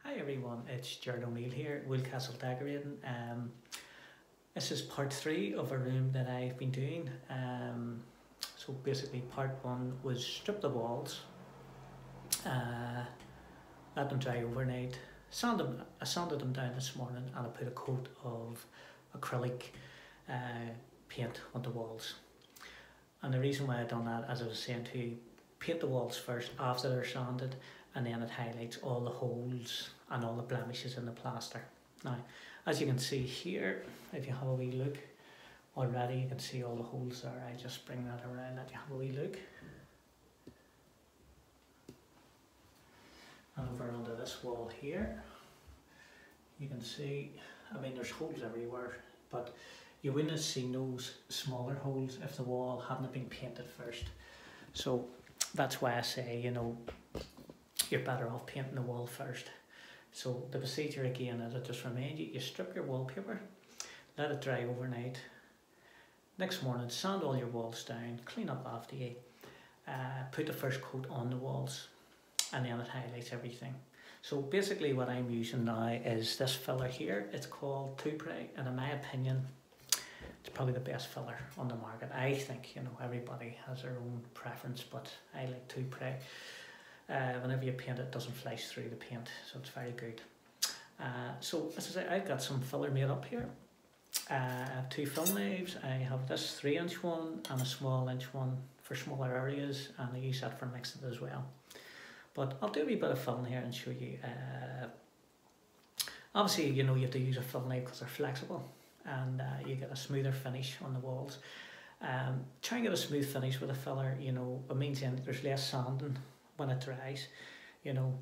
Hi everyone, it's Jared O'Neill here, Woolcastle Decorating. This is part 3 of a room that I've been doing. So basically part 1 was strip the walls, let them dry overnight, I sanded them down this morning and I put a coat of acrylic paint on the walls. And the reason why I done that, as I was saying to you, paint the walls first after they're sanded, and then it highlights all the holes and all the blemishes in the plaster. Now, as you can see here, if you have a wee look, already you can see all the holes there. I just bring that around, let you have a wee look. And over onto this wall here, you can see, I mean there's holes everywhere, but you wouldn't have seen those smaller holes if the wall hadn't been painted first. So that's why I say, you know, you're better off painting the wall first. So the procedure again is, I just remind you, you strip your wallpaper, let it dry overnight. Next morning, sand all your walls down, clean up after you, put the first coat on the walls, and then it highlights everything. So basically what I'm using now is this filler here. It's called Two-Pray, and in my opinion, it's probably the best filler on the market. I think, you know, everybody has their own preference, but I like Two-Pray. Whenever you paint it, doesn't flash through the paint, so it's very good. So as I say, I've got some filler made up here. I have 2 film knives. I have this 3-inch one and a small inch one for smaller areas, and I use that for mixing it as well. But I'll do a wee bit of filling here and show you. Obviously, you know, you have to use a film knife because they're flexible, and you get a smoother finish on the walls. Try and get a smooth finish with a filler, you know, it means then there's less sanding when it dries, you know.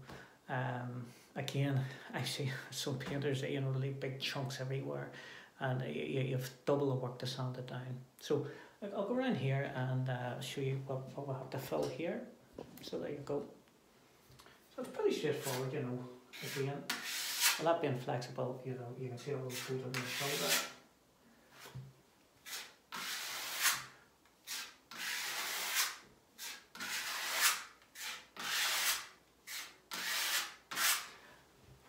Again, I see some painters that, you know, leave big chunks everywhere, and you've double the work to sand it down. So I'll go around here and show you what we have to fill here. So there you go. So it's pretty straightforward, you know. Again, with that being flexible, you know, you can see all those holes on the shoulder.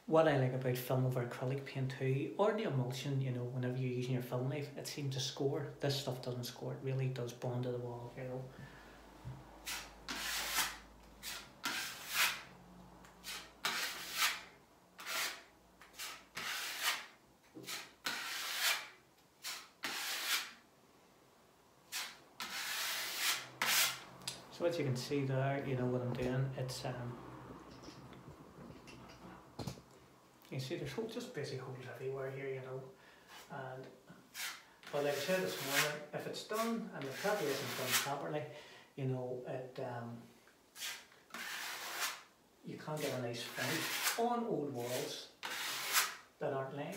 What I like about film over acrylic paint too, or the emulsion, you know, whenever you're using your film knife, it seems to score. This stuff doesn't score, it really does bond to the wall, you know. So as you can see there, you know what I'm doing, it's you see there's just basic holes everywhere here, you know. And but like I said this morning, if it's done and the preparation is done properly, you know, you can get a nice finish on old walls that aren't lined,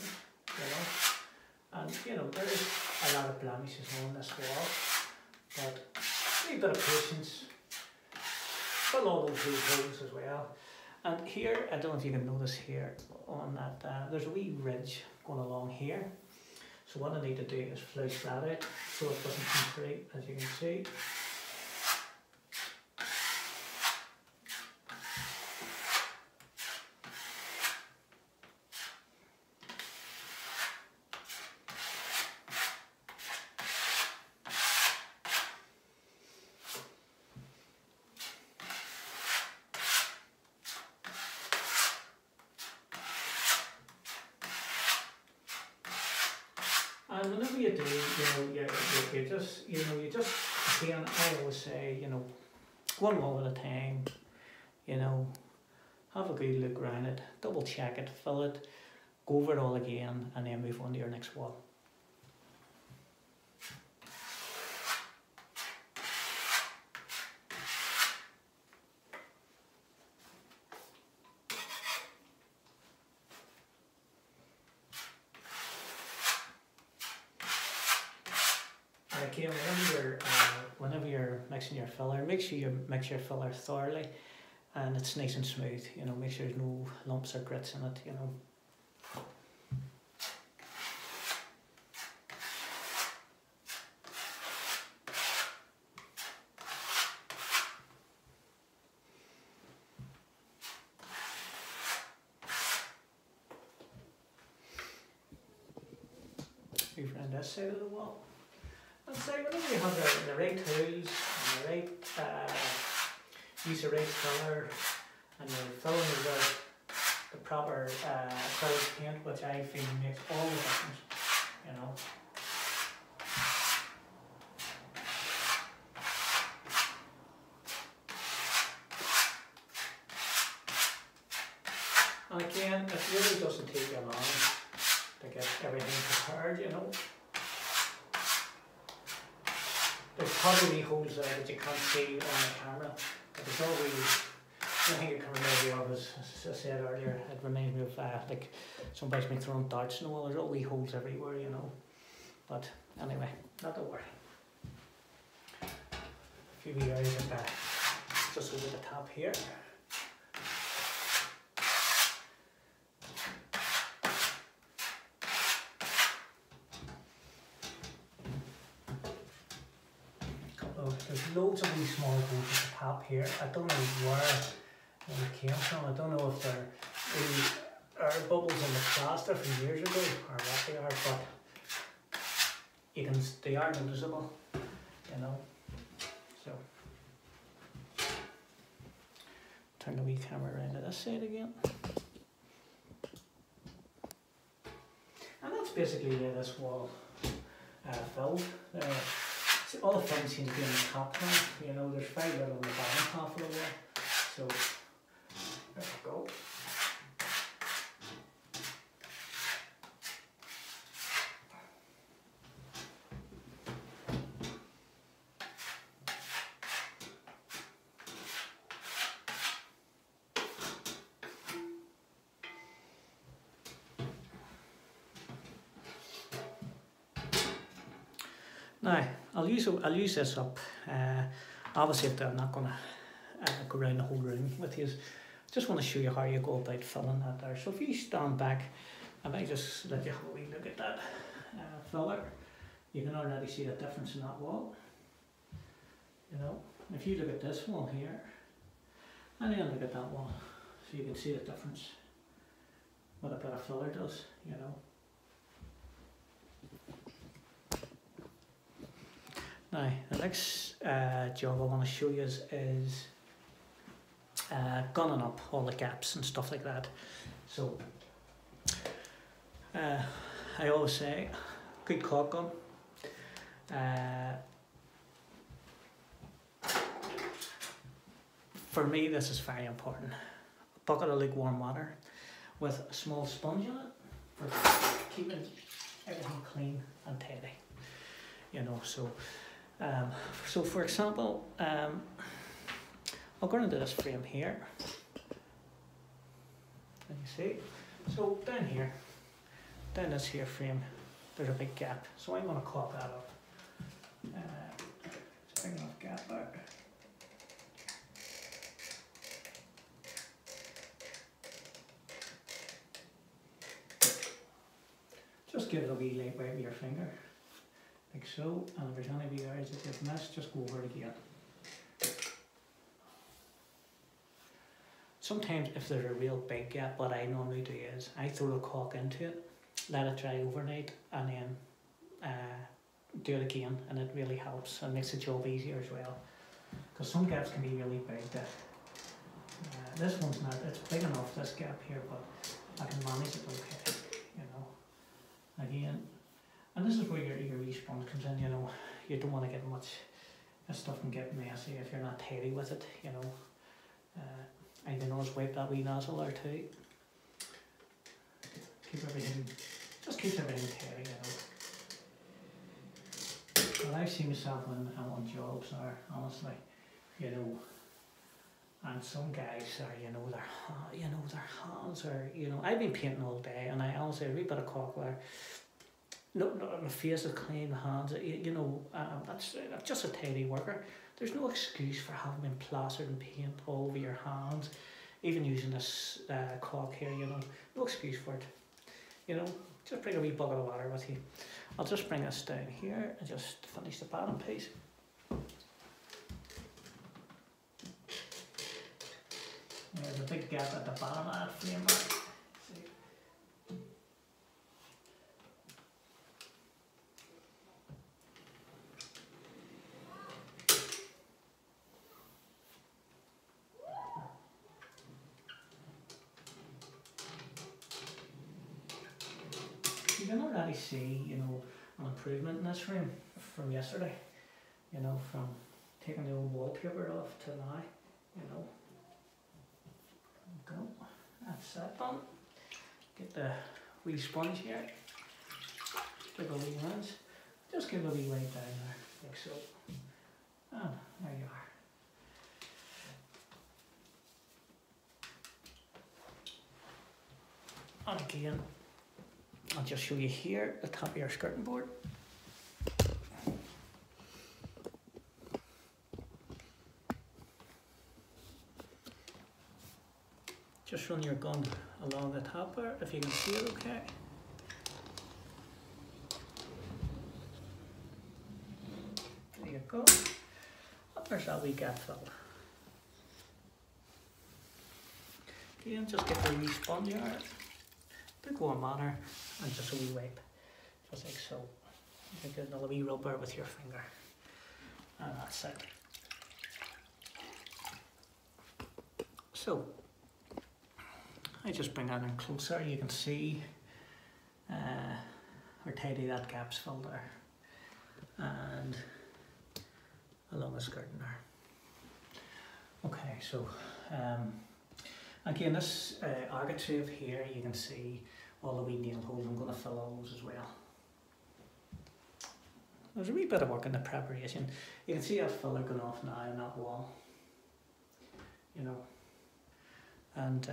you know. And you know, there is a lot of blemishes on this wall, but a bit of patience, fill all those holes as well. And here, I don't know if you can notice here on that, there's a wee ridge going along here. So what I need to do is flush that out so it doesn't come through, as you can see. And whenever you do, you know, you just, again, I always say, you know, one wall at a time, you know, have a good look around it, double check it, fill it, go over it all again, and then move on to your next wall. Again, whenever you're mixing your filler, make sure you mix your filler thoroughly and it's nice and smooth, you know, make sure there's no lumps or grits in it, you know. over on this side of the wall. And say whenever you have the right tools and the right use the right filler and you're filling with the proper acrylic paint, which I feel makes all the difference, you know. And again, it really doesn't take you long to get everything prepared, you know. There's probably holes there that you can't see on the camera, but there's always, I think it can remind me of, as I said earlier, it reminds me of like somebody's been throwing darts in the wall. There's all wee holes everywhere, you know. But anyway, not to worry. A few wee areas of that, just over the top here. There's loads of wee small holes at the top here. I don't know where they came from. I don't know if they're air bubbles in the plaster from years ago or what they are, but they are noticeable, you know. So turn the wee camera around to this side again. And that's basically where this wall filled. So all the things seem to be on the top now, you know, there's very little on the bottom half of the wall. So there we go. Now, I'll use this up. Obviously, I'm not going to go around the whole room with you. Just want to show you how you go about filling that there. So if you stand back, I might just let you have a wee look at that filler. You can already see the difference in that wall. You know, if you look at this wall here, and then look at that wall, so you can see the difference. What a bit of filler does, you know. Now, the next job I want to show you is gunning up all the gaps and stuff like that. So, I always say, good caulk gun. For me, this is very important. A bucket of lukewarm water with a small sponge on it for keeping everything clean and tidy. You know, so for example, I'll go into this frame here. And you see, so down here, down this here frame, there's a big gap. So I'm going to caulk that up. It's a big enough gap there. Just give it a wee light wipe with your finger. Like so, and if there's any wee areas that you've missed, just go over it again. Sometimes if there's a real big gap, what I normally do is I throw the caulk into it, let it dry overnight, and then do it again, and it really helps and makes the job easier as well. Because some gaps can be really big. This one's not, it's big enough, this gap here, but I can manage it okay, you know. Again, and this is where your wee sponge comes in, you know. You don't want to get much, this stuff can get messy if you're not tidy with it, you know. I can always wipe that wee nozzle there too. Keep everything, just keeps everything tidy, you know. Well, I've seen myself when I'm on jobs there, honestly, you know. And some guys are, you know, their hands are, you know, I've been painting all day, and I honestly, a wee bit of caulk there. No, my face is clean, my hands, you know, that's just a tidy worker. There's no excuse for having been plastered in paint all over your hands, even using this caulk here, you know, no excuse for it. You know, just bring a wee bucket of water with you. I'll just bring this down here and just finish the bottom piece. There's a big gap at the bottom of that frame. you can already see, you know, an improvement in this room from yesterday, you know, from taking the old wallpaper off to now, you know. There we go, that's that done. Get the wee sponge here, give a wee rinse, just give a wee wipe down there, like so, and there you are. And again, I'll just show you here the top of your skirting board. Just run your gun along the top there, if you can see it okay. There you go. There's that wee gap filled. Again, just get the wee sponge on it. Big warm water and just a wee wipe. Just like so. You get another wee rubber with your finger. And that's it. So, I just bring that in closer, you can see how tidy that gap's filled there. And along the skirting there. Okay, so again, this architrave here, you can see all the wee nail holes. I'm going to fill all those as well. There's a wee bit of work in the preparation. You can see that filler going off now on that wall, you know, and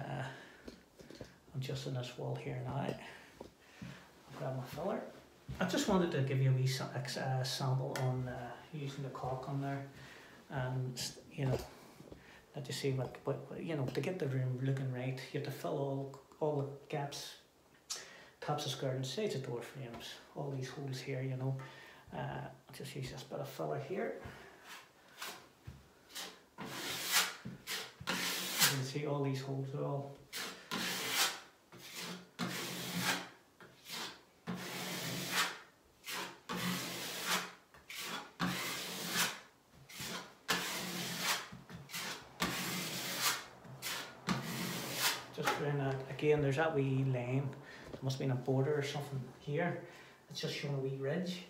I'm just in this wall here now. I'll grab my filler. I just wanted to give you a wee sample on using the caulk on there, and you know, let you see what you know, to get the room looking right. You have to fill all the gaps, tops of skirting, sides of door frames, all these holes here. You know, I'll just use this bit of filler here. You can see all these holes are all. Just around that, again, there's that wee line. There must have been a border or something here. It's just showing a wee ridge.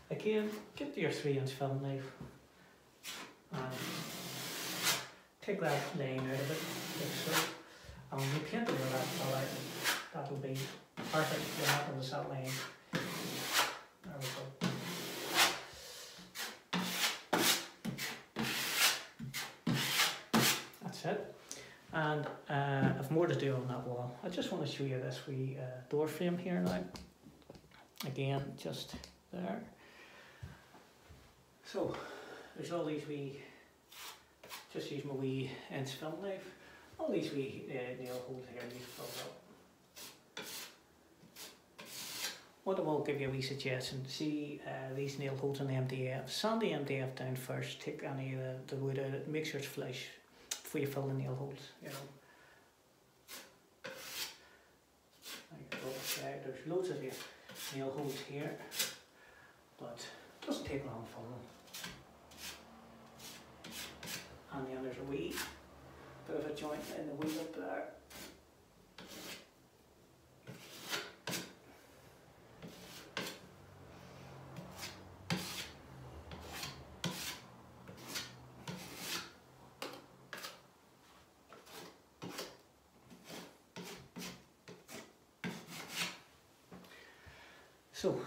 Again, get to your 3-inch film knife and take that line out of it, like so. And when you paint over that colour, that will be perfect. What happens is that line. There we go. That's it. And I've more to do on that wall. I just want to show you this wee door frame here now. Again, just there. So there's all these wee, just use my wee inch film knife. All these wee nail holes here need filled up. What I will give you a wee suggestion, see these nail holes in the MDF. Sand the MDF down first, take any of the wood out, make sure it's flush before you fill the nail holes, you know. Okay, there's loads of nail holes here, but it doesn't take long for them. And then there's a wee bit of a joint in the wheel up there. So,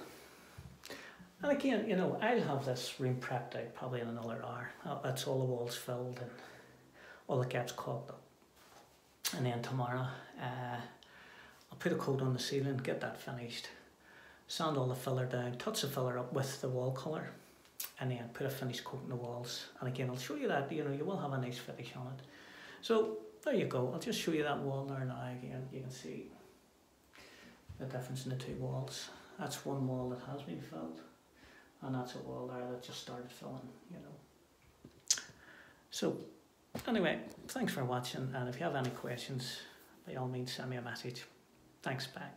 and again, you know, I'll have this room prepped out probably in another hour. That's all the walls filled and all the gaps caulked up. And then tomorrow, I'll put a coat on the ceiling, get that finished, sand all the filler down, touch the filler up with the wall colour, and then put a finished coat on the walls. And again, I'll show you that, you know, you will have a nice finish on it. So, there you go. I'll just show you that wall there now again. You can see the difference in the two walls. That's one wall that has been filled, and that's a wall there that just started filling, you know. So, anyway, thanks for watching, and if you have any questions, by all means send me a message. Thanks, bye.